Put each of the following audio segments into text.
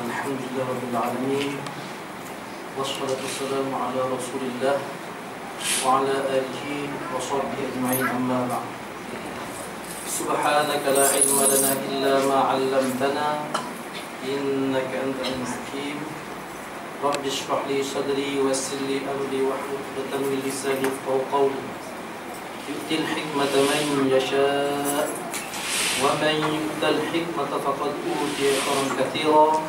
Alhamdulillah Rabbil Alamin. Wassalatu wassalamu ala Rasulillah wa ala alihi wa sahbihi ajma'in, amma ba'd. Subhanaka la ilma lana illa ma 'allamtana innaka antal hakim. Rabbi shrah li sadri wa yassir li amri wahlul 'uqdatam min lisani yafqahu qawli. Yu'til hikmata man yasha' wa man yu'tal hikmata faqad utiya khairan katsiran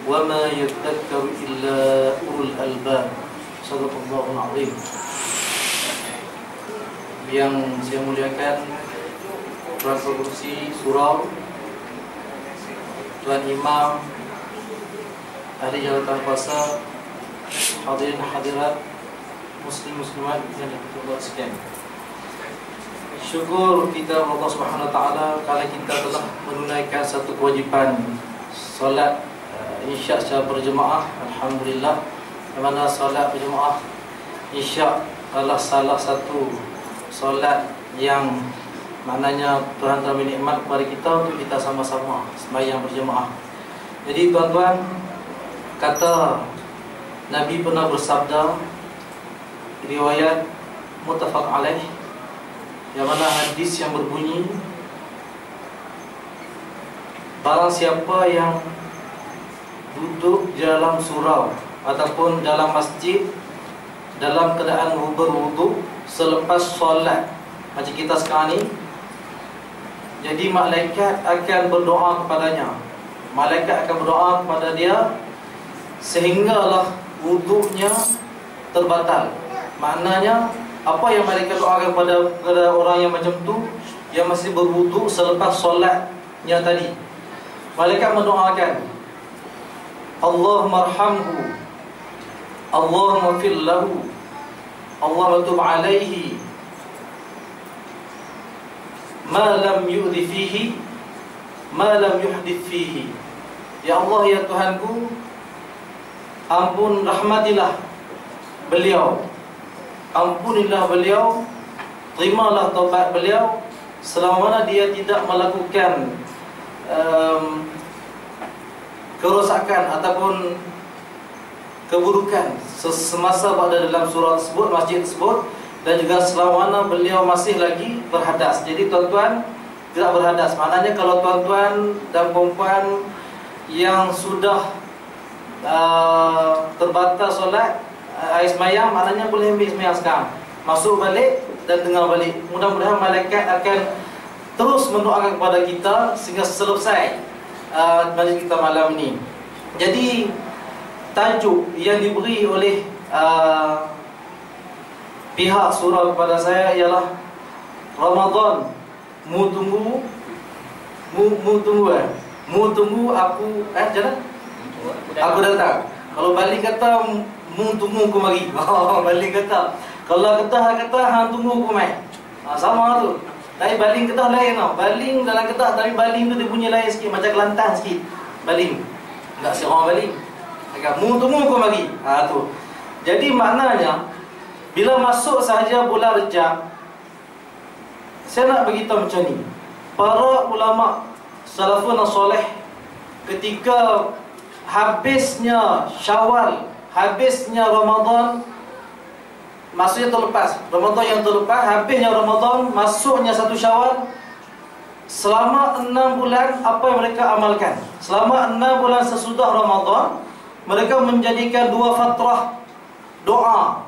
wa ma yadhakkaru illa ulul albab. Shadaqallahul azim. Yang saya muliakan Tuan Pengurusi Surau, Tuan Imam, ahli jawatan kuasa, hadirin hadirat, muslim muslimat yang dirahmati sekalian. Syukur kita Allah Subhanahu wa taala kerana kita telah menunaikan satu kewajipan solat Isyak secara berjemaah. Alhamdulillah, di mana solat berjemaah Isyak adalah salah satu solat yang maknanya Tuhan telah menikmat kepada kita untuk kita sama-sama sembahyang berjemaah. Jadi tuan-tuan, kata Nabi pernah bersabda, riwayat muttafaq alaih, yang mana hadis yang berbunyi, barang siapa yang duduk di dalam surau ataupun dalam masjid dalam keadaan berwudu selepas solat macam kita sekarang ni, jadi malaikat akan berdoa kepadanya. Malaikat akan berdoa kepada dia sehinggalah wudunya terbatal. Maknanya apa yang malaikat doakan kepada orang yang macam tu, yang masih berwudu selepas solatnya tadi, malaikat mendoakan, Allahumma arhamhu, Allahumma fir lahu, Allahumma tub alaihi, ma lam yu'dhi fihi, ma lam yuhdith fihi. Ya Allah, ya Tuhanku, ampun, rahmatilah beliau, ampunilah beliau, terimalah taubat beliau selama mana dia tidak melakukan kerosakan ataupun keburukan semasa berada dalam surau tersebut, masjid tersebut, dan juga selama mana beliau masih lagi berhadas. Jadi tuan-tuan tidak berhadas. Maknanya kalau tuan-tuan dan puan-puan yang sudah terbatas solat air semayang, maknanya boleh ambil semayang sekarang, masuk balik dan dengar balik. Mudah-mudahan malaikat akan terus mendoakan kepada kita sehingga selesai majlis kita malam ini. Jadi tajuk yang diberi oleh pihak surau kepada saya ialah Ramadan mu tunggu aku macam aku datang. Kalau balik kata mu tunggu aku mari. Balik kata, kalau kata hang tunggu aku mai. Sama tu. Tapi baling kata lain tau. Baling dalam kata, tapi baling tu dia bunyi lain sikit, macam kelantan sikit. Baling. Tak serang baling. Agak mu tunggu aku mari. Tu. Jadi maknanya bila masuk sahaja bulan Rejab, saya nak beritahu macam ni. Para ulama salafun soleh ketika habisnya Syawal, habisnya Ramadan, maksudnya terlepas Ramadan yang terlepas, habisnya Ramadan, masuknya satu Syawal, selama 6 bulan apa yang mereka amalkan? Selama 6 bulan sesudah Ramadan, mereka menjadikan 2 fatrah doa.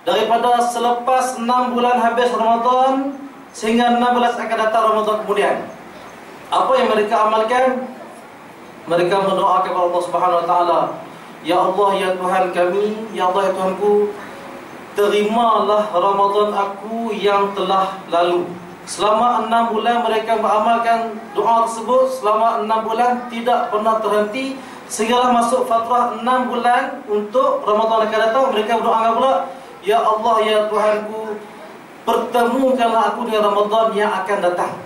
Daripada selepas 6 bulan habis Ramadan sehingga 16 akan datang Ramadan kemudian, apa yang mereka amalkan? Mereka mendoakan kepada Allah Subhanahu wa taala, ya Allah, ya Tuhan kami, ya Allah, ya Tuhanku, terimalah Ramadan aku yang telah lalu. Selama 6 bulan mereka beramalkan doa tersebut, selama 6 bulan tidak pernah terhenti sehinggalah masuk fatrah 6 bulan untuk Ramadan akan datang. Mereka berdoa pula, ya Allah, ya Tuhanku, pertemukanlah aku dengan Ramadan yang akan datang.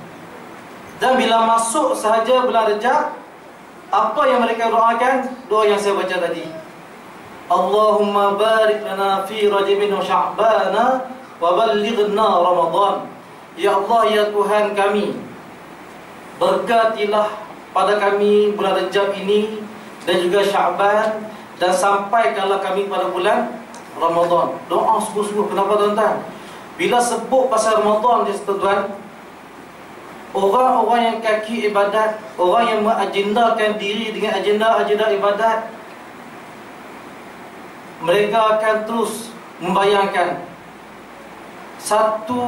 Dan bila masuk sahaja bulan Rejab, apa yang mereka doakan? Doa yang saya baca tadi, Allahumma barik lana fi Rajabin wa Sya'bana wa ballighna Ramadan. Ya Allah, ya Tuhan kami, berkatilah pada kami bulan Rejab ini dan juga Sya'ban, dan sampai kalau kami pada bulan Ramadan. Doa sungguh-sungguh. Kenapa tuan-tuan? Bila sebut pasal Ramadan, tuan-tuan, orang-orang yang kaki ibadat, orang yang mengagendakan diri dengan agenda-agenda ibadat, mereka akan terus membayangkan satu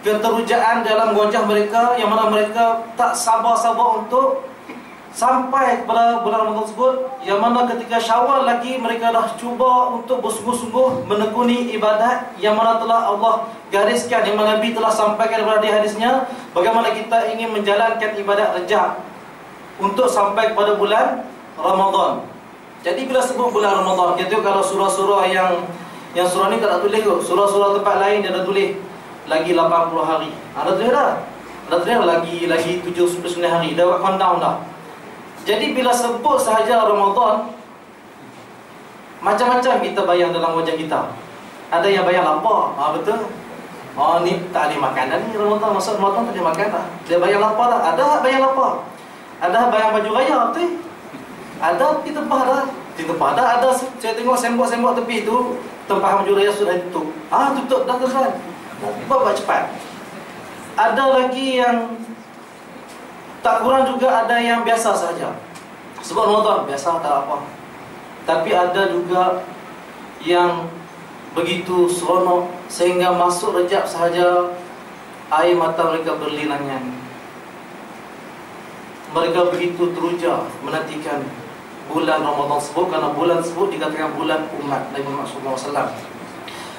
keterujaan dalam wajah mereka, yang mana mereka tak sabar-sabar untuk sampai kepada bulan Ramadan tersebut, yang mana ketika Syawal lagi mereka dah cuba untuk bersungguh-sungguh menekuni ibadat yang mana telah Allah gariskan, yang mana Nabi telah sampaikan kepada hadisnya, bagaimana kita ingin menjalankan ibadat Rejab untuk sampai kepada bulan Ramadan. Jadi bila sebut bulan Ramadan, kita tengok kalau surah-surah yang surah ni tak ada tulis kot. Surah-surah tempat lain dia ada tulis lagi 80 hari. Ada tulis dah. Ada tulis lagi 79 hari. Dah buat countdown dah. Jadi bila sebut sahaja Ramadan, macam-macam kita bayang dalam wajah kita. Ada yang bayang lapar. Betul. Ni tak boleh makan dah ni Ramadan. Masuk Ramadan tak boleh makan dah. Dia bayang lapar dah. Ada bayang lapar. Ada bayang baju raya betul. Ada di tempah dah. Di tempah dah ada. Saya tengok sembok-sembok tepi tu, tempah baju raya sudah tutup. Tutup dah tuan. Buat cepat. Ada lagi yang tak kurang juga, ada yang biasa saja. Sebab Ramadan biasa tak apa. Tapi ada juga yang begitu seronok sehingga masuk Rejab sahaja air mata mereka berlinangan. Mereka begitu teruja menantikan bulan Ramadan tersebut, kerana bulan tersebut dikatakan bulan umat Nabi Muhammad SAW.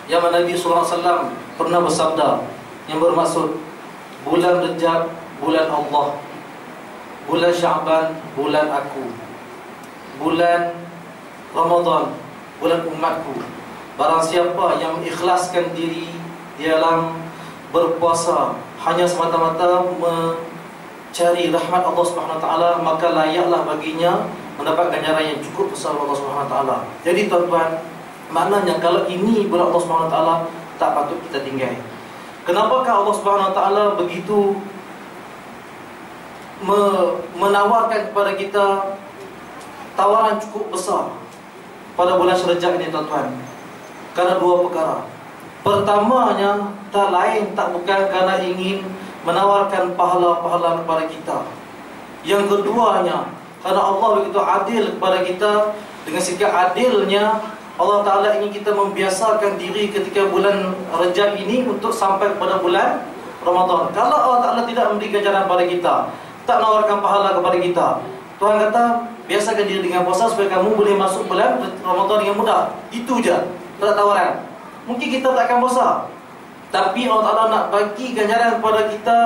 Yang mana Nabi SAW pernah bersabda yang bermaksud bulan Rejab, bulan Allah, bulan Sya'ban, bulan aku, bulan Ramadan, bulan umatku. Barang siapa yang mengikhlaskan diri di dalam berpuasa hanya semata-mata mencari rahmat Allah Subhanahu Wa Taala, maka layaklah baginya mendapat ganjaran yang cukup besar Allah Subhanahu Wa Taala. Jadi tuan-tuan, maknanya kalau ini bulan Allah Subhanahu Wa Taala, tak patut kita tinggal. Kenapakah Allah Subhanahu Wa Taala begitu menawarkan kepada kita tawaran cukup besar pada bulan Rejab ini tuan-tuan? Kerana dua perkara. Pertamanya, tak lain tak bukan kerana ingin menawarkan pahala-pahala kepada kita. Yang keduanya, kerana Allah begitu adil kepada kita. Dengan sikap adilnya, Allah Ta'ala ingin kita membiasakan diri ketika bulan Rejab ini untuk sampai kepada bulan Ramadan. Kalau Allah Ta'ala tidak memberi ganjaran pada kita, tak menawarkan pahala kepada kita, Tuhan kata, biasakan diri dengan puasa supaya kamu boleh masuk bulan Ramadan dengan mudah. Itu je, tak ada tawaran. Mungkin kita tak akan puasa, tapi Allah Ta'ala nak bagi ganjaran kepada kita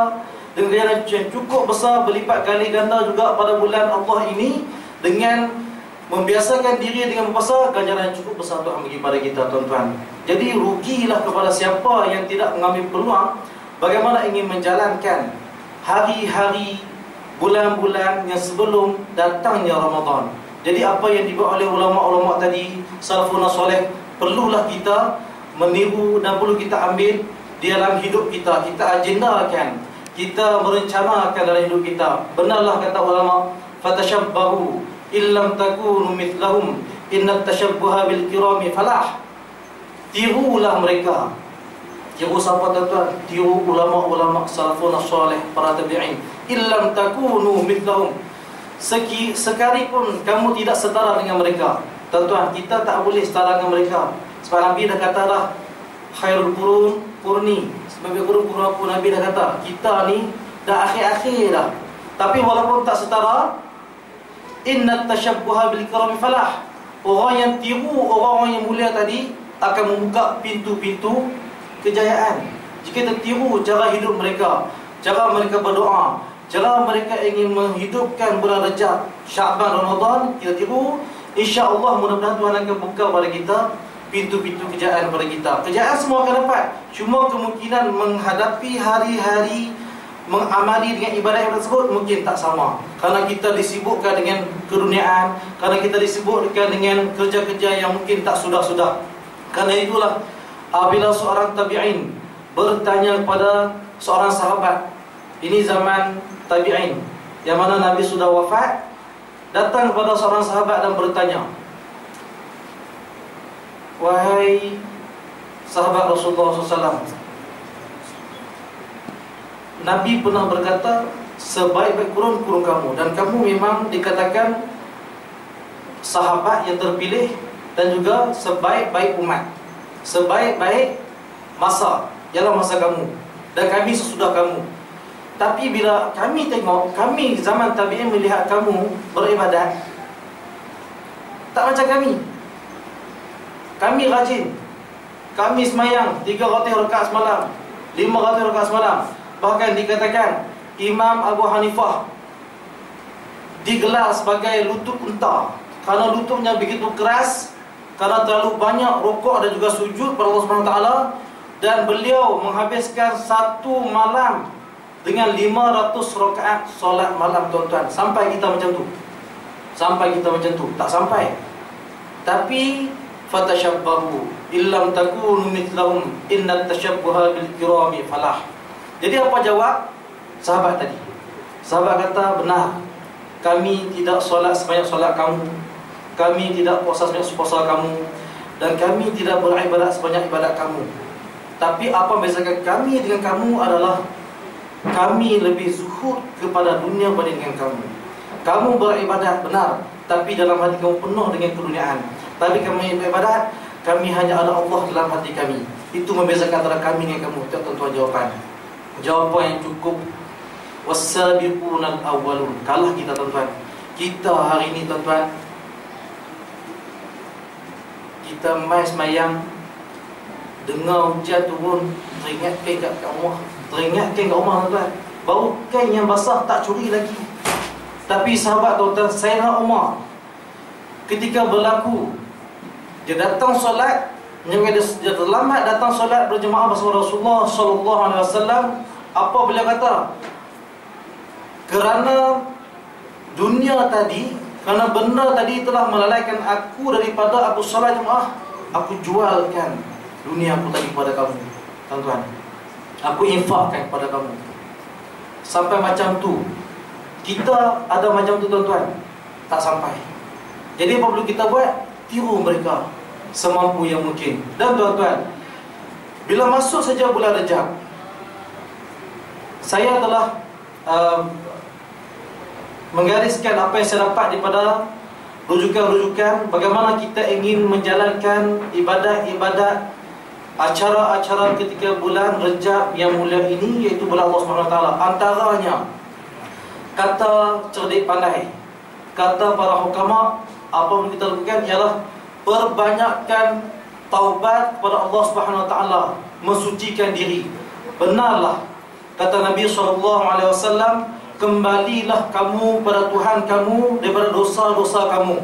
dengan ganjaran yang cukup besar, berlipat kali ganda juga pada bulan Allah ini. Dengan membiasakan diri dengan berpuasa, ganjaran yang cukup besar Tuhan bagi pada kita tuan-tuan. Jadi rugilah kepada siapa yang tidak mengambil peluang bagaimana ingin menjalankan hari-hari, bulan-bulan yang sebelum datangnya Ramadan. Jadi apa yang dibuat oleh ulama-ulama tadi, salafun soleh, perlulah kita meniru dan perlu kita ambil di dalam hidup kita. Kita agendakan, kita merencanakan dalam hidup kita. Benarlah kata ulama, fatashabbahu illam takunu mithlahum innat tashabbuha bil kirami falah. Tirulah mereka. Tiru siapa tuan-tuan? Tiru ulama-ulama salafun soleh, para tabi'in. Illam takunu mithlahum, sekalipun kamu tidak setara dengan mereka. Tuan-tuan, kita tak boleh setara dengan mereka. Sebab Nabi dah kata dah, khairul qurun qurni. Sebagai qurun apa Nabi dah kata, kita ni dah akhir-akhir dah. Tapi walaupun tak setara, innat tashabbuha bil kirami falah. Orang yang tiru orang-orang yang mulia tadi akan membuka pintu-pintu kejayaan. Jika kita tiru cara hidup mereka, cara mereka berdoa, cara mereka ingin menghidupkan bulan Rejab, Sya'ban, Ramadan, kita tiru, insya-Allah mudah-mudahan Tuhan akan buka pada kita pintu-pintu kejayaan pada kita. Kejayaan semua akan dapat. Cuma kemungkinan menghadapi hari-hari mengamali dengan ibadat tersebut mungkin tak sama. Kerana kita disibukkan dengan keduniaan, kerana kita disibukkan dengan kerja-kerja yang mungkin tak sudah-sudah. Kerana itulah apabila seorang tabi'in bertanya kepada seorang sahabat, ini zaman tabi'in yang mana Nabi sudah wafat, datang kepada seorang sahabat dan bertanya, "Wahai sahabat Rasulullah SAW, Nabi pernah berkata, sebaik-baik kurun kamu, dan kamu memang dikatakan sahabat yang terpilih dan juga sebaik-baik umat, sebaik-baik masa ialah masa kamu, dan kami sesudah kamu. Tapi bila kami tengok, kami zaman tabi'in melihat kamu beribadat, tak macam kami. Kami rajin, kami semayang 300 rakaat semalam, 500 rakaat semalam. Bahkan dikatakan Imam Abu Hanifah digelar sebagai lutut unta kerana lututnya begitu keras, kerana terlalu banyak rukuk dan juga sujud pada Allah Subhanahu Wa Taala. Dan beliau menghabiskan satu malam dengan 500 rakaat solat malam, tuan-tuan. Sampai kita macam tu? Sampai kita macam tu? Tak sampai. Tapi fatashabbahu illam takunu mithlahum innat tashabbuha bil kirami falah. Jadi apa jawab sahabat tadi? Sahabat kata, benar, kami tidak solat sebanyak solat kamu, kami tidak puasa sebanyak puasa kamu, dan kami tidak beribadat sebanyak ibadat kamu. Tapi apa membezakan kami dengan kamu adalah kami lebih zuhud kepada dunia berbanding kamu. Kamu beribadat benar, tapi dalam hati kamu penuh dengan keduniaan. Tapi kami beribadat, kami hanya ada Allah dalam hati kami. Itu membezakan antara kami dengan kamu. Tuan-tuan, jawapan yang cukup. Wassabiqunal awwalun. Kalah kita, tuan-tuan. Kita hari ini, tuan-tuan, kita mai semayang, dengar hujan turun, teringatkan kat rumah, tuan-tuan. Baru kain yang basah tak curi lagi. Tapi sahabat, tuan-tuan, Sayyidina Umar ketika berlaku, dia datang solat, dia terlambat datang solat berjemaah bersama Rasulullah sallallahu alaihi wasallam. Apa beliau kata? Kerana dunia tadi, kerana benda tadi telah melalaikan aku daripada aku solat jemaah, aku jualkan dunia aku tadi kepada kamu, tuan-tuan. Aku infakkan kepada kamu. Sampai macam tu. Kita ada macam tu, tuan-tuan? Tak sampai. Jadi apa perlu kita buat? Tiru mereka semampu yang mungkin. Dan tuan-tuan, bila masuk saja bulan Rejab, saya telah menggariskan apa yang saya dapat daripada rujukan-rujukan bagaimana kita ingin menjalankan ibadat-ibadat, acara-acara ketika bulan Rejab yang mulia ini, iaitu bulan Allah SWT. Antaranya kata cerdik pandai, kata para hukama, apa yang kita lakukan ialah perbanyakkan taubat kepada Allah SWT, mensucikan diri. Benarlah kata Nabi SAW, kembalilah kamu pada Tuhan kamu daripada dosa-dosa kamu,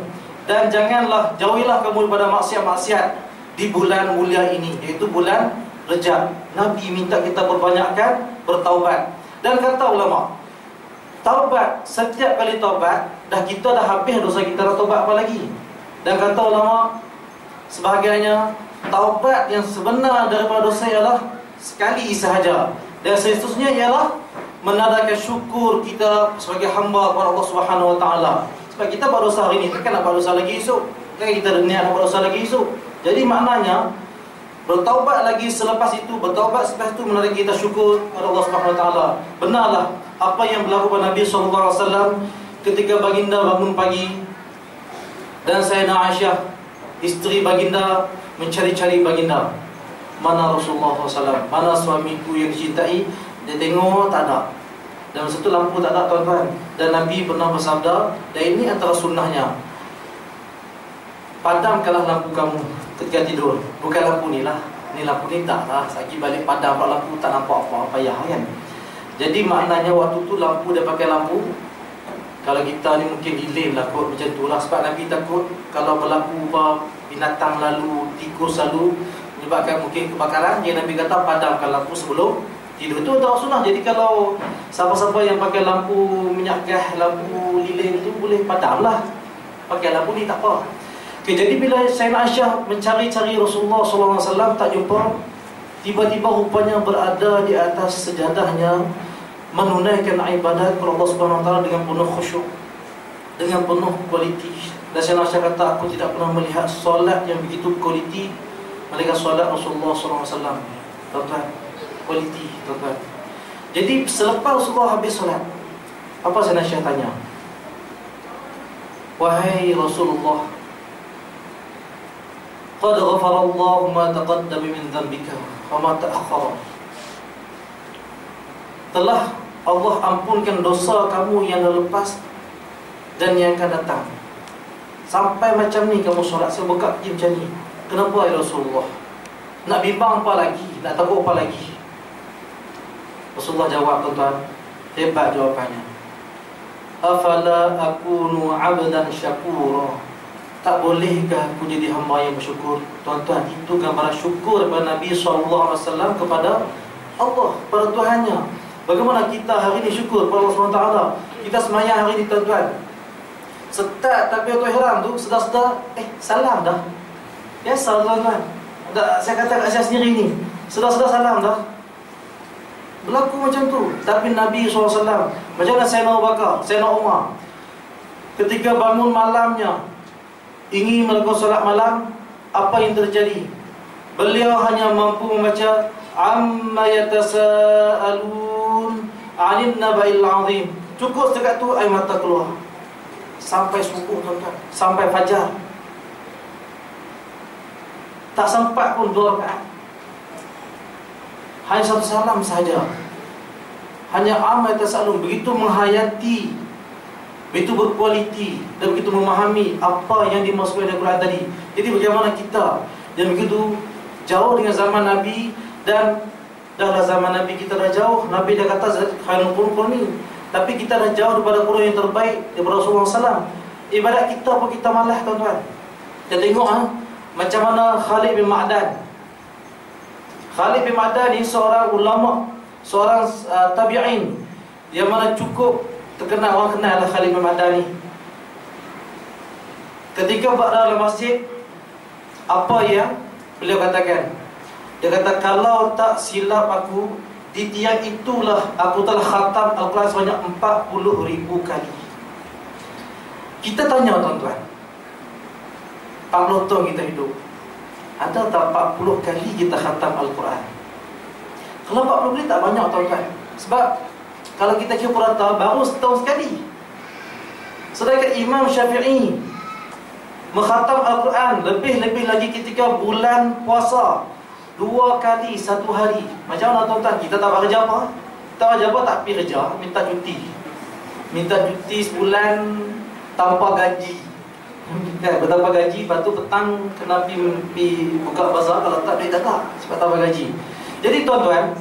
dan janganlah, jauhilah kamu daripada maksiat-maksiat di bulan mulia ini, iaitu bulan Rejab. Nabi minta kita perbanyakkan bertaubat. Dan kata ulama, taubat, setiap kali taubat, kita dah habis dosa kita, dah taubat apa lagi? Dan kata ulama, sebahagiannya taubat yang sebenar daripada dosa ialah sekali sahaja, dan seterusnya ialah menandakan syukur kita sebagai hamba kepada Allah Subhanahu Wa Taala. Sebab kita buat dosa hari ini, takkan nak buat dosa lagi esok, takkan kita niat nak buat dosa lagi esok. Jadi maknanya bertaubat lagi selepas itu, bertaubat selepas itu menandakan kita syukur kepada Allah Subhanahu Wa Taala. Benarlah apa yang berlaku pada Nabi SAW ketika baginda bangun pagi dan Sayyidina Aisyah, isteri baginda, mencari-cari baginda. Mana Rasulullah SAW, mana suamiku yang dicintai? Dia tengok, tak ada. Dan masa tu lampu tak ada, tuan-tuan. Dan Nabi pernah bersabda, dan ini antara sunnahnya, padamkanlah lampu kamu ketika tidur. Bukan lampu ni lah, ni lampu ni tak lah, lagi balik padam pula lampu, tak nampak apa-apa payah kan. Jadi maknanya waktu tu lampu dia pakai lampu. Kalau kita ni mungkin delay lah kot macam tu lah. Sebab Nabi takut kalau berlaku binatang lalu, tikus lalu, menyebabkan mungkin kebakaran. Jadi Nabi kata padamkan lampu sebelum tidur. Itu antara sunnah. Jadi kalau siapa-siapa yang pakai lampu minyak gas, lampu lilin itu boleh padam lah, pakai lampu ni tak apa. Okay, jadi bila Sayyidina Aisyah mencari-cari Rasulullah SAW tak jumpa, tiba-tiba rupanya berada di atas sejadahnya menunaikan ibadat kepada Allah Subhanahu Wa Taala dengan penuh khusyuk. dengan penuh kualiti. Dan saya kata, aku tidak pernah melihat solat yang begitu kualiti melainkan solat Rasulullah SAW. Tuan-tuan, kualiti, tuan-tuan. Jadi selepas Rasulullah habis solat, apa saya nak tanya? Wahai Rasulullah, qad ghafarallahu ma taqaddama min dhanbika wa ma ta'akhkhara. Telah Allah ampunkan dosa kamu yang dah lepas dan yang akan datang. Sampai macam ni kamu solat, saya buka dia macam ni. Kenapa ya Rasulullah? Nak bimbang apa lagi? Nak takut apa lagi? Rasulullah jawab, tuan-tuan, hebat jawapannya. Afala akunu abdan syakura. Tak bolehkah aku jadi hamba yang bersyukur? Tuan-tuan, itu gambaran syukur daripada Nabi SAW kepada Allah, kepada Tuhannya. Bagaimana kita hari ini syukur kepada Allah SWT? Kita semayang hari ini, tuan-tuan, start takbiratul ihram tu, sedar-sedar salam dah. Biasa, tuan-tuan. Saya kata kat saya sendiri ni, sedar-sedar salam dah. Berlaku macam tu. Tapi Nabi SAW, macam mana Sayyidina Abu Bakar, Sayyidina Umar, ketika bangun malamnya ingin melakukan solat malam, apa yang terjadi? Beliau hanya mampu membaca amma yatasaalun 'anil naba'il 'azim. Cukup setakat tu air mata keluar. Sampai subuh, tuan-tuan, sampai fajar. Tak sempat pun 2 rakaat. Hanya 1 salam sahaja. Hanya amma yatasaalun, begitu menghayati, begitu berkualiti dan begitu memahami apa yang dimaksudkan dalam Quran tadi. Jadi bagaimana kita yang begitu jauh dengan zaman Nabi, dan dahlah zaman Nabi kita dah jauh. Nabi dah kata khairul quruni, tapi kita dah jauh daripada Quran yang terbaik daripada Rasulullah SAW. Ibadat kita pun kita malas, tuan-tuan. Kita tengok macam mana Khalid bin Ma'dan. Khalid bin Ma'dan ni seorang ulama, seorang tabi'in yang mana cukup terkenal, orang kenal lah Khalid bin Ma'dan ni. Ketika berada dalam masjid, apa yang beliau katakan? Dia kata, kalau tak silap aku, di tiang itulah aku telah khatam Al-Quran sebanyak 40,000 kali. Kita tanya, tuan-tuan, 40 tahun kita hidup, ada tak 40 kali kita khatam Al-Quran? Kalau 40 kali tak banyak, tuan-tuan. Sebab kalau kita kira purata, baru setahun sekali. Sedangkan Imam Syafi'i mengkhatam Al-Quran lebih-lebih lagi ketika bulan puasa, 2 kali 1 hari. Macam mana, tuan-tuan? Kita tak kerja apa? Tak kerja apa, tak pergi kerja, minta cuti. Minta cuti sebulan tanpa gaji. Bertanpa gaji, lepas tu petang kena pergi buka bazar. Kalau tak, duit tak, sebab tanpa gaji. Jadi, tuan-tuan,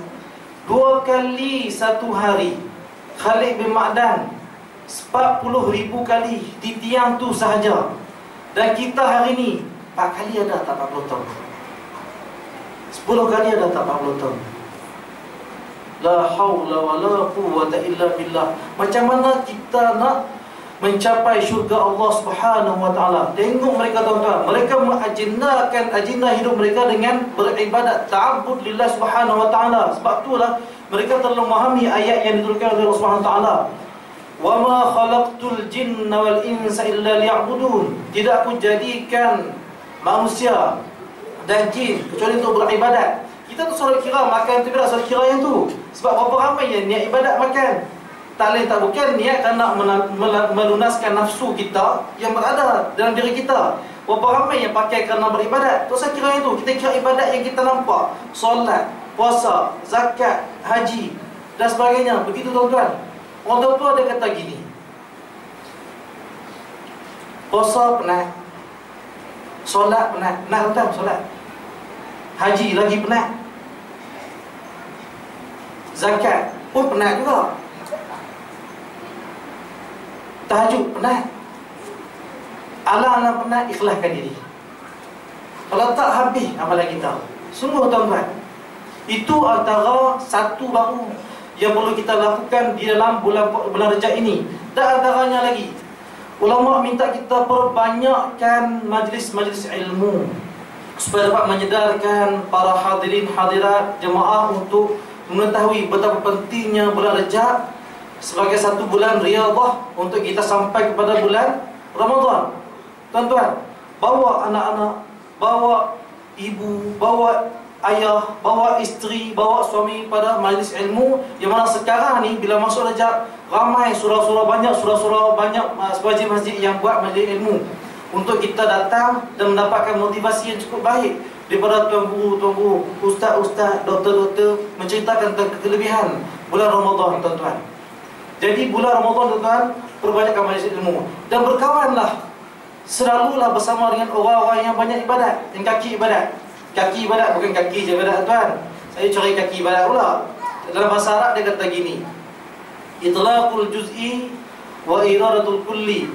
2 kali 1 hari. Khalid bin Ma'dan 40,000 kali di tiang tu sahaja. Dan kita hari ni 4 kali ada tak 40 tahun? 10 kali ada tak 40 tahun? La haula wa la quwwata illa billah. Macam mana kita nak mencapai syurga Allah Subhanahu wa taala? Tengok mereka, tuan-tuan, mereka mengajendakan agenda hidup mereka dengan beribadat, ta'abbud lillah Subhanahu wa taala. Sebab itulah mereka telah memahami ayat yang diturunkan oleh Allah Subhanahu wa taala. Wa ma khalaqtul jinna wal insa illa liya'budun. Tidak aku jadikan manusia dan jin kecuali untuk beribadat. Kita tu solat kira makan tu, bila solat kira yang tu. Sebab berapa ramai yang niat ibadat makan. Tak lain tak bukan niat kerana melunaskan nafsu kita yang berada dalam diri kita. Berapa ramai yang pakai kerana beribadat. Tu saya kira itu. Kita kira ibadat yang kita nampak, solat, puasa, zakat, haji dan sebagainya. Begitu, tuan-tuan. Orang tua dia kata gini, puasa penat, solat penat. Penat, tuan-tuan, solat. Haji lagi penat. Zakat pun penat juga. Tahajud penat. Alang-alang penat, ikhlaskan diri. Kalau tak, habis amalan kita. Sungguh, tuan-tuan, itu antara satu baru yang perlu kita lakukan di dalam bulan Rejab ini. Dan antaranya lagi, ulama minta kita perbanyakkan majlis-majlis ilmu supaya dapat menyedarkan para hadirin hadirat jemaah untuk mengetahui betapa pentingnya bulan Rejab sebagai satu bulan riyadhah untuk kita sampai kepada bulan Ramadan. Tuan-tuan, bawa anak-anak, bawa ibu, bawa ayah, bawa isteri, bawa suami pada majlis ilmu. Yang mana sekarang ni bila masuk Rajab, ramai surau-surau banyak, masjid-masjid yang buat majlis ilmu untuk kita datang dan mendapatkan motivasi yang cukup baik daripada tuan guru, ustaz-ustaz, doktor-doktor menceritakan tentang kelebihan bulan Ramadan, tuan-tuan. Jadi bulan Ramadan, tuan-tuan, perbanyakkan majlis ilmu dan berkawanlah, selalulah bersama dengan orang-orang yang banyak ibadat, yang kaki ibadat. Kaki ibadat bukan kaki je ibadat, tuan. Saya cari kaki ibadat pula. Dalam bahasa Arab dia kata gini, itlaqul juz'i wa iradatul kulli.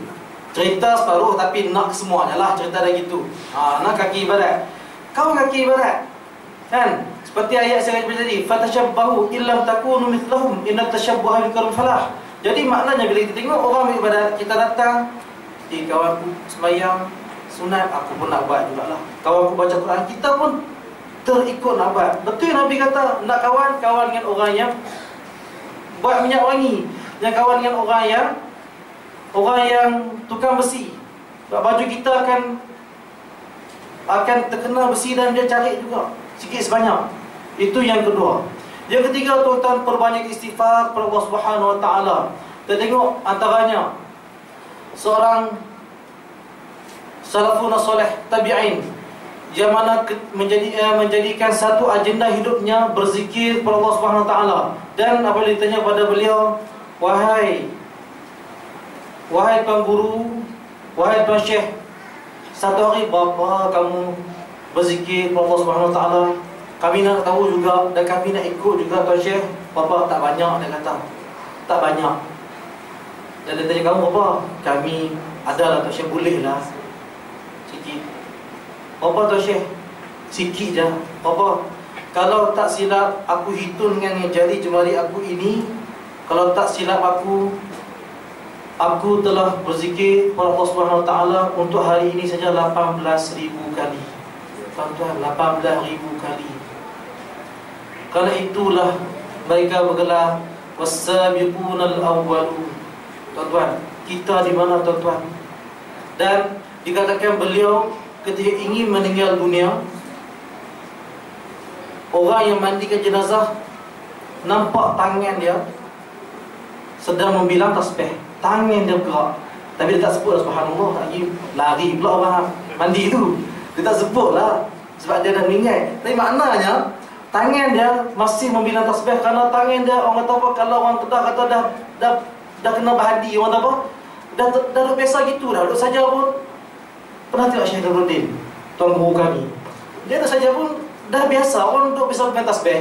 Cerita separuh tapi nak semuanya lah, cerita dah gitu. Nak kaki ibadat. Kau kaki ibadat. Kan? Seperti ayat saya baca tadi, fatashabbahu illam takunu mithlahum inna tashabbuha bikum falah. Jadi maknanya bila kita tengok orang beribadat, kita datang, kawanku sembahyang sunat, aku pun nak buat jugalah. Kawan aku baca Quran, kita pun terikut nak buat. Betul Nabi kata, nak kawan dengan orang yang buat minyak wangi, yang kawan dengan orang yang tukang besi. Sebab baju kita akan terkena besi dan dia cari juga sikit sebanyak. Itu yang kedua. Yang ketiga, tuan-tuan, perbanyak istighfar kepada Allah Subhanahu Wa Taala. Kita tengok antaranya seorang salafun soleh tabi'in yang mana menjadikan satu agenda hidupnya berzikir kepada Allah Subhanahu Wa Taala. Dan apabila ditanya pada beliau, wahai tuan guru, wahai tuan syekh, satu hari berapa kamu berzikir kepada Allah Subhanahu Wa Taala? Kami nak tahu juga dan kami nak ikut juga tuan syekh. Berapa? Tak banyak, dia kata. Tak banyak. Dan dia tanya, kamu berapa? Kami adalah tuan syekh, boleh lah sikit. Berapa tuan syekh? Sikit je. Berapa? Kalau tak silap aku hitung dengan jari jemari aku ini, kalau tak silap aku telah berzikir kepada Allah Subhanahu Wa Taala untuk hari ini saja 18,000 kali. Tuan-tuan, 18,000 kali. Kerana itulah mereka bergelar was-sabiqunal awwalun. Tuan-tuan, kita di mana, tuan-tuan? Dan dikatakan beliau ketika ingin meninggal dunia, orang yang mandikan jenazah nampak tangan dia sedang membilang tasbih. Tangan dia bergerak, tapi dia tak sebut lah, subhanallah, lagi lari pula orang mandi tu. Dia tak sebut lah sebab dia dah meninggal. Tapi maknanya tangan dia masih membilang tasbih. Kerana tangan dia, orang kata apa, kalau orang Kedah kata dah kena berhadi, orang kata apa, dah biasa gitu dah. Duduk saja pun. Pernah tengok Syekh Nuruddin, tuan guru kami, dia dah saja pun dah biasa, orang duduk biasa pegang tasbih.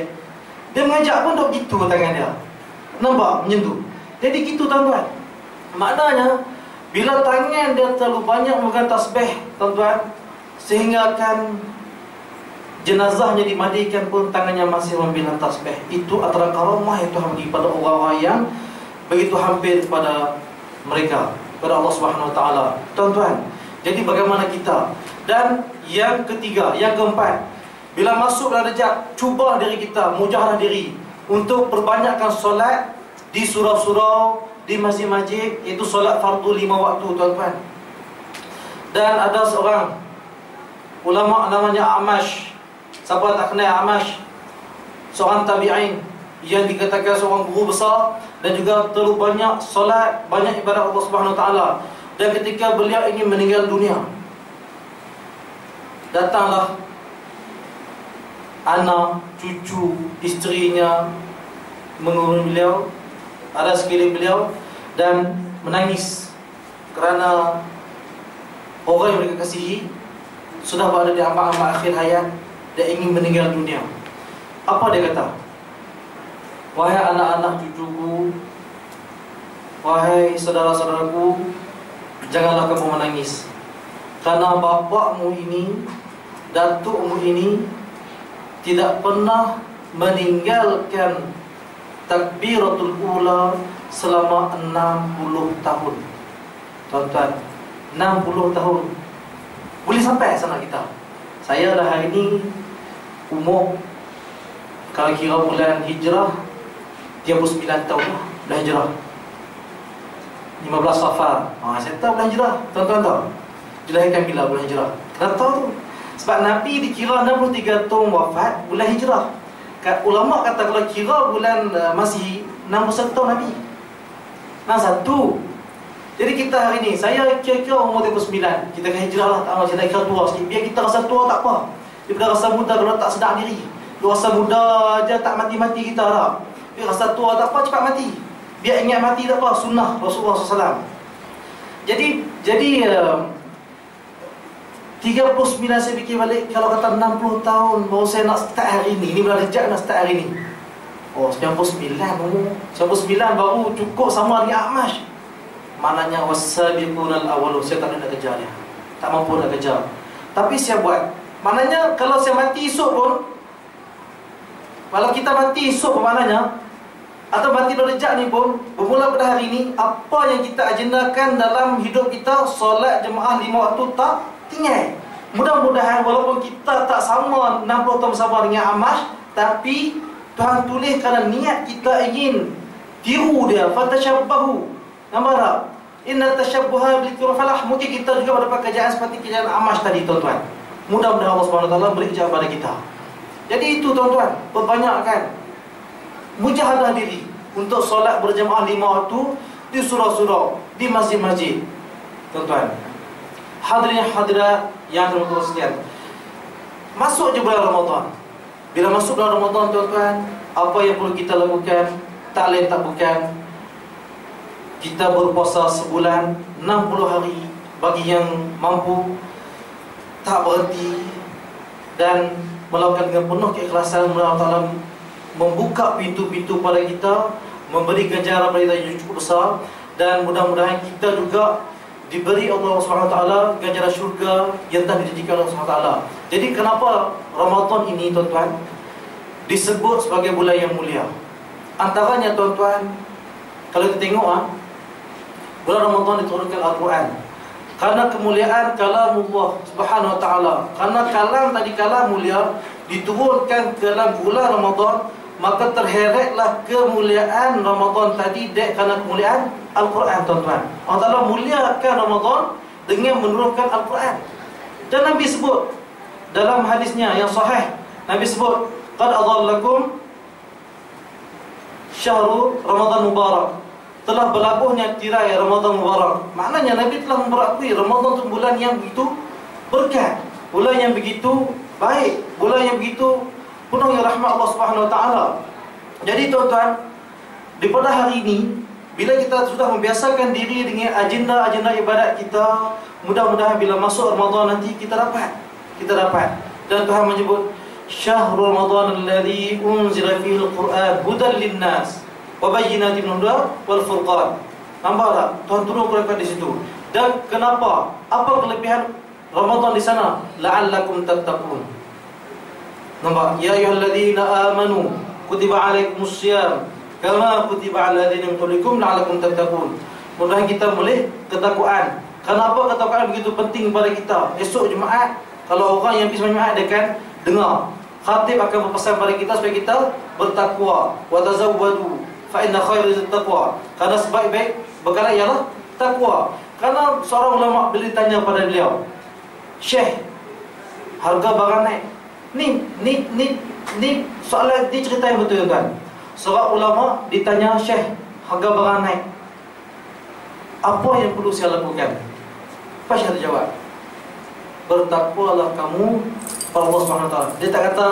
Dia mengajak pun duduk gitu tangan dia, nampak, menyentuh. Jadi gitu, tuan-tuan. Maknanya bila tangan dia terlalu banyak memegang tasbih, tuan-tuan, sehingga akan jenazahnya dimandikan pun tangannya masih membilang tasbih. Itu antara karamah yang Tuhan bagi pada orang-orang yang begitu hampir kepada mereka, kepada Allah Subhanahu Wa Taala. Tuan-tuan, jadi bagaimana kita? Dan yang ketiga, yang keempat, bila masuk dalam Rajab, cuba diri kita, mujahadah diri untuk perbanyakkan solat di surau-surau, di masjid-masjid, itu solat fardu 5 waktu, tuan-tuan. Dan ada seorang ulama namanya Amash. Siapa tak kenal Amash? Seorang tabi'in yang dikatakan seorang guru besar dan juga terlalu banyak solat, banyak ibadat Allah Subhanahu Wa Taala. Dan ketika beliau ingin meninggal dunia, datanglah anak, cucu, isterinya mengurung beliau, ada sekeliling beliau, dan menangis kerana orang yang mereka kasihi sudah berada di ambang-ambang akhir hayat dan ingin meninggal dunia. Apa dia kata? Wahai anak-anak cucuku, wahai saudara-saudaraku, janganlah kamu menangis, karena bapakmu ini, datukmu ini tidak pernah meninggalkan takbiratul ula selama 60 tahun. Tuan-tuan, 60 tahun. Boleh sampai sana kita. Saya dah hari ini umur, kalau kira bulan hijrah 39 tahun dah hijrah. 15 Safar. Saya tahu bulan Hijrah. Tuan-tuan tahu dilahirkan bila bulan Hijrah? Kenapa tahu tu? Sebab Nabi dikira 63 tahun wafat bulan Hijrah. Ulama kata kalau kira bulan Masihi 61 tahun Nabi. 61. Jadi kita hari ni, saya kira-kira umur 39. Kita akan hijrah lah, tak macam nak kira tua sikit. Biar kita rasa tua tak apa. Daripada rasa muda kalau tak sedar diri. Dia rasa muda je tak mati-mati kita lah. Biar rasa tua tak apa, cepat mati. Biar ingat mati tak apa, sunnah Rasulullah SAW. Jadi 39 saya fikir balik, kalau kata 60 tahun baru saya nak start hari ni. Ini bulan Rejab nak start hari ni. Oh, 99 umur. 99 baru cukup sama dengan Amash. Maknanya wasabiqunal awwalun. Saya tak nak kejar dia. Tak mampu nak kejar. Tapi saya buat. Maknanya kalau saya mati esok pun, kalau kita mati esok pun maknanya, atau mati pada Rejab ni pun, bermula pada hari ni, apa yang kita agendakan dalam hidup kita, solat jemaah 5 waktu tak tinggal. Mudah-mudahan walaupun kita tak sama 60 tahun bersama dengan Amash, tapi Tuhan tulis kerana niat kita ingin tiru dia. Fatashabbahu. Nampak tak? Inna tashabbuha bil kiram falah. Mungkin kita juga mendapat kerjaan seperti kerjaan Amash tadi, tuan-tuan. Mudah-mudahan Allah SWT beri kerjaan pada kita. Jadi itu, tuan-tuan, perbanyakkan mujahadah diri untuk solat berjemaah 5 waktu di surau-surau, di masjid-masjid. Tuan-tuan, hadirin hadirat yang dirahmati sekalian, masuk je bulan Ramadan. Bila masuk bulan Ramadan, tuan-tuan, apa yang perlu kita lakukan? Tak lain tak bukan kita berpuasa sebulan 60 hari. Bagi yang mampu, tak berhenti dan melakukan dengan penuh keikhlasan. Allah Ta'ala membuka pintu-pintu pada kita, memberi ganjaran pada kita yang cukup besar. Dan mudah-mudahan kita juga diberi Allah SWT ganjaran syurga yang telah dijanjikan Allah SWT. Jadi kenapa Ramadan ini, tuan-tuan, disebut sebagai bulan yang mulia? Antaranya, tuan-tuan, kalau kita tengok bulan Ramadan diturunkan Al-Quran. Karena kemuliaan kalamullah Subhanahu wa ta'ala, karena kalam tadi kalam mulia diturunkan ke dalam bulan Ramadan, maka terheretlah kemuliaan Ramadan tadi kerana kemuliaan Al-Quran, tuan-tuan. Allah Ta'ala muliakan Ramadan dengan menurunkan Al-Quran. Dan Nabi sebut dalam hadisnya yang sahih, Nabi sebut, qad adhallakum syahrul Ramadan Mubarak. Telah berlabuhnya tirai Ramadan Mubarak. Maknanya Nabi telah memperakui Ramadan itu bulan yang begitu berkat, bulan yang begitu baik, bulan yang begitu penuh dengan rahmat Allah Subhanahu wa ta'ala. Jadi, tuan-tuan, daripada hari ini, bila kita sudah membiasakan diri dengan agenda-agenda ibadat kita, mudah-mudahan bila masuk Ramadan nanti kita dapat. Dan Tuhan menyebut syahrul Ramadan alladhi unzila fihi al-Quran hudan lin-nas wa bayyinatin minal huda wal furqan. Nampak tak? Tuhan turun Quran di situ. Dan kenapa? Apa kelebihan Ramadan di sana? La'allakum tattaqun. Nampak? Ya ayyuhalladzina amanu kutiba alaikumus syiyam kama kutiba alal ladzina min qablikum la'allakum tattaqun. Mudah-mudahan kita boleh ketakwaan. Kenapa ketakwaan begitu penting kepada kita? Esok Jumaat, kalau orang yang pergi Jumaat dia akan dengar khatib akan berpesan pada kita supaya kita bertakwa. Wa tazawwadu fa inna khairaz taqwa. Karena sebaik-baik bekal ialah takwa. Karena seorang ulama bila ditanya pada beliau, Syekh, harga barang naik. Ni soalan cerita yang betul, kan? Seorang ulama ditanya, Syekh, harga barang naik, apa yang perlu saya lakukan? Apa Syekh jawab? Bertakwalah kamu pada Allah SWT. Dia tak kata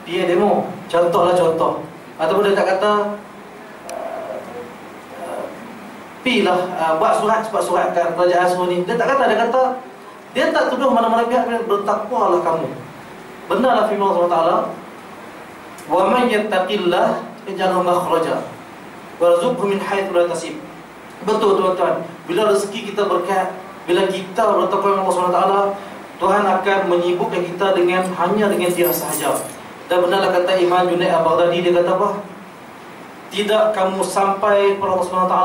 dia demo, contohlah contoh. Ataupun dia tak kata buat surat kat kerajaan semua ni. Dia tak kata, dia tak tuduh mana-mana pihak. Bertakwalah kamu. Benarlah firman Allah SWT, wa man yattaqillah yaj'al makhraja warzuqhu min haitsu la tasib. Betul, tuan-tuan, bila rezeki kita berkat, bila kita bertakwa kepada Allah SWT, Tuhan akan menyibukkan kita hanya dengan dia sahaja. Dan benarlah kata Imam Junaid Al-Baghdadi, dia kata apa? Tidak kamu sampai kepada Allah SWT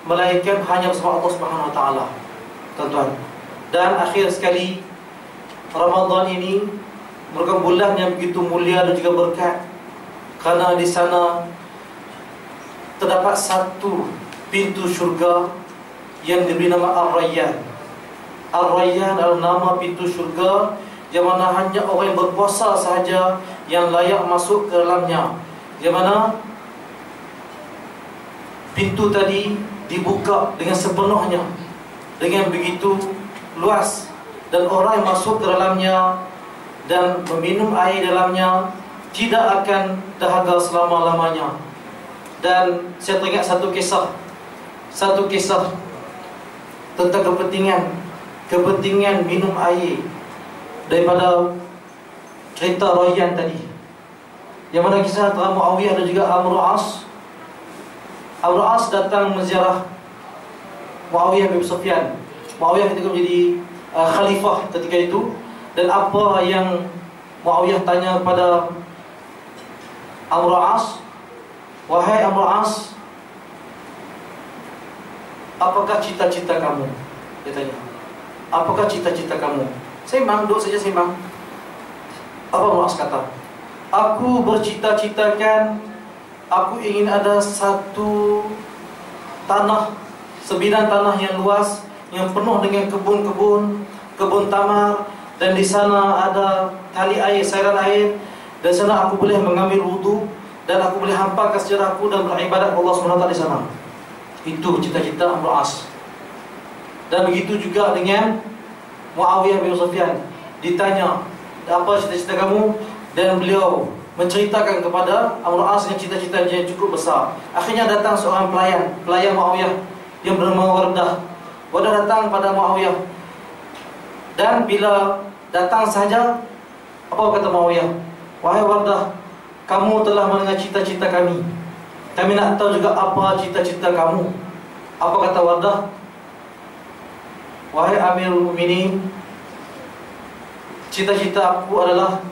melainkan hanya bersama Allah Subhanahu wa ta'ala, tuan-tuan. Dan akhir sekali, Ramadan ini merupakan bulan yang begitu mulia dan juga berkat, kerana di sana terdapat satu pintu syurga yang diberi nama Ar-Rayyan. Ar-Rayyan adalah nama pintu syurga, yang mana hanya orang yang berpuasa sahaja yang layak masuk ke dalamnya. Yang mana pintu tadi dibuka dengan sepenuhnya, dengan begitu luas, dan orang yang masuk ke dalamnya dan meminum air dalamnya tidak akan dahaga selama-lamanya. Dan saya teringat satu kisah tentang kepentingan minum air daripada cerita Rayyan tadi, yang mana kisah antara Muawiyah dan juga Amr As. Amr As datang menziarah Muawiyah bin Sufyan. Muawiyah ketika menjadi khalifah ketika itu. Dan apa yang Muawiyah tanya kepada Amr As, wahai Amr As, apakah cita-cita kamu? Dia tanya, apakah cita-cita kamu? Sembang, duduk saja sembang. Apa Amr As kata? Aku bercita-citakan, aku ingin ada satu tanah, sebidang tanah yang luas, yang penuh dengan kebun tamar, dan di sana ada tali air, sairan air. Dan di sana aku boleh mengambil wudu, dan aku boleh hampakan sejarahku dan beribadat kepada Allah SWT di sana. Itu cita-cita Amr As. Dan begitu juga dengan Muawiyah bin Sufyan. Ditanya, apa cita-cita kamu? Dan beliau menceritakan kepada Amr As yang cita-citanya yang cukup besar. Akhirnya datang seorang pelayan Muawiyah yang bernama Wardah. Wardah datang pada Muawiyah, dan bila datang saja, apa kata Muawiyah? Wahai Wardah, kamu telah mendengar cita-cita kami. Kami nak tahu juga apa cita-cita kamu. Apa kata Wardah? Wahai Amirul Mukminin, cita-cita aku adalah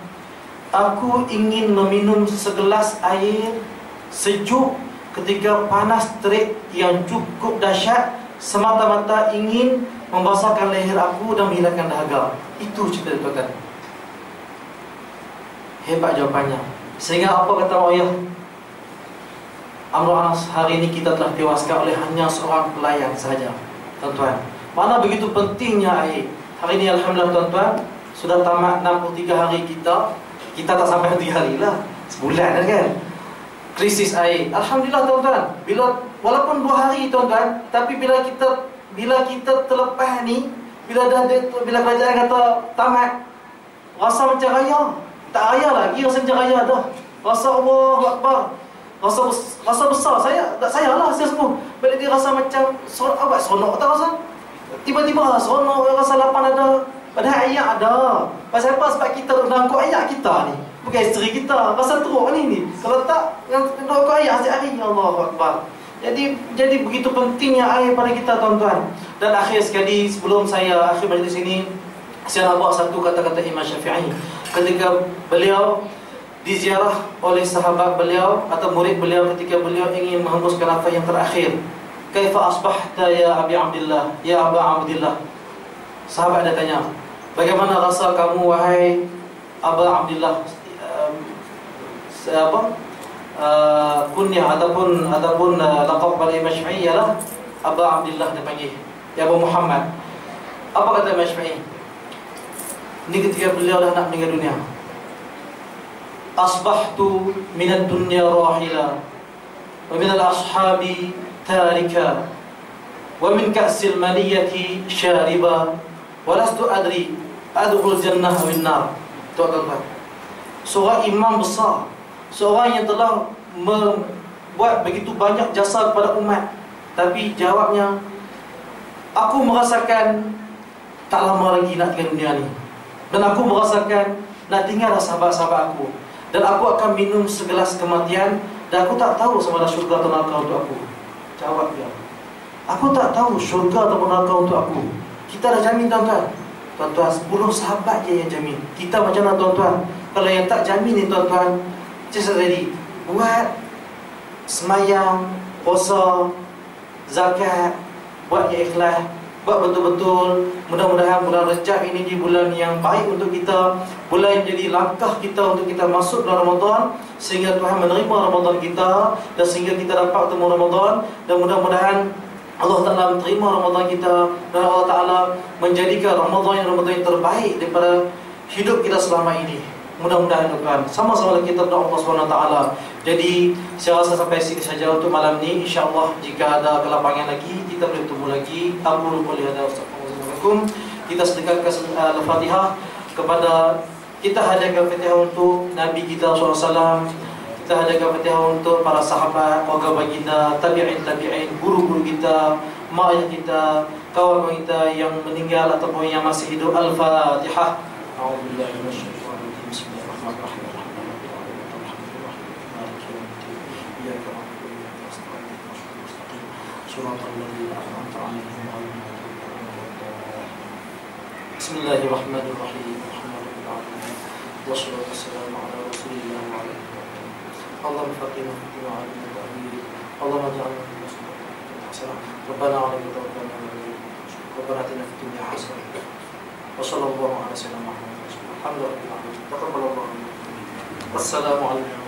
aku ingin meminum segelas air sejuk ketika panas terik yang cukup dahsyat, semata-mata ingin membasahkan leher aku dan menghilangkan dahaga. Itu cita-cita tuan. Hebat jawapannya. Sehingga apa kata Muawiyah? Amr As, hari ini kita telah tewaskan oleh hanya seorang pelayan sahaja, tuan-tuan. Mana begitu pentingnya air. Hari ini alhamdulillah tuan-tuan, sudah tamat 63 hari kita. Kita tak sampai 3 hari lah, sebulan kan. Krisis air. Alhamdulillah tuan-tuan. Walaupun 2 hari tuan-tuan, tapi bila kita terlepas ni, bila kerajaan kata tamat, rasa macam raya. Tak raya lagi, rasa macam raya dah. Rasa Allahu Akbar. Rasa besar saya lah semua. Bila dia rasa macam seronok tak rasa? Tiba-tiba seronok, rasa lapan ada. Padahal ayat ada. Pasal apa? Sebab kita nak ikut ayat kita ni, bukan isteri kita. Rasa teruk ni. Kalau tak, nak ikut ayat setiap hari, Allahu Akbar. Jadi begitu pentingnya air pada kita tuan-tuan. Dan akhir sekali, sebelum saya akhir majlis ini, saya nak bawa satu kata-kata Imam Syafi'i ketika beliau diziarah oleh sahabat beliau atau murid beliau ketika beliau ingin menghembuskan nafas yang terakhir. Kaifa asbahta ya Abi Abdillah, ya Aba Abdillah. Sahabat dia tanya, bagaimana rasa kamu wahai Aba Abdillah? Kunyah ataupun laqab pada Imam Syafi'i ialah Aba Abdillah dia panggil, ya Abu Muhammad. Apa kata Imam Syafi'i? Ini ketika beliau dah nak meninggal dunia. Asbahtu minad dunya rahila wa minal ashabi tarika wa min ka'sil maniyati syariba wa lastu adri adkhul jannah aw nar. Tuan-tuan, seorang imam besar, seorang yang telah membuat begitu banyak jasa kepada umat, tapi jawabnya, aku merasakan tak lama lagi nak tinggal dunia ni, dan aku merasakan nak tinggal sahabat-sahabat aku, dan aku akan minum segelas kematian, dan aku tak tahu sama ada syurga atau neraka untuk aku. Jawab dia, aku tak tahu syurga atau neraka untuk aku. Kita dah jamin tuan-tuan. Tuan-tuan, 10 sahabat je yang jamin. Kita macam mana tuan-tuan? Kalau yang tak jamin ni tuan-tuan, macam tadi, buat semayang, puasa, zakat, buat yang ikhlas, buat betul-betul. Mudah-mudahan bulan Rajab ini di bulan yang baik untuk kita, bulan yang jadi langkah kita untuk kita masuk dalam Ramadan, sehingga Tuhan menerima Ramadan kita, dan sehingga kita dapat ketemu Ramadan. Dan mudah-mudahan Allah Ta'ala menerima Ramadan kita, dan Allah Ta'ala menjadikan Ramadan yang terbaik daripada hidup kita selama ini. Mudah-mudahan Tuhan. Sama-sama kita berdoa Allah SWT. Jadi saya rasa sampai sini saja untuk malam ni. InsyaAllah jika ada kelapangan lagi, kita boleh bertemu lagi. Aku boleh ada Assalamualaikum. Kita sedekahkan Al-Fatihah kepada, kita hadiahkan Fatihah untuk Nabi kita SAW. Kita hadiahkan Fatihah untuk para sahabat, keluarga baginda, tabi'in, guru-guru kita, mak ayah kita, kawan kita yang meninggal ataupun yang masih hidup. Al-Fatihah. A'udzubillahi minasyaitonir rajim. Bismillahirrahmanirrahim. Bismillahirrahmanirrahim. Wassalatu wassalamu ala Rasulillah wa ala Allahumma faqihna fi din wa 'allimna ta'wil. Allahumma ij'alna min muslimin hasanah. Rabbana 'alaika tawakkalna wa ilayka al-nushur. Rabbana atina fid dunya hasanah. Wa sallallahu ala sayyidina Muhammad. Alhamdulillah. Taqabbalallahu minna. Wassalamu alaikum.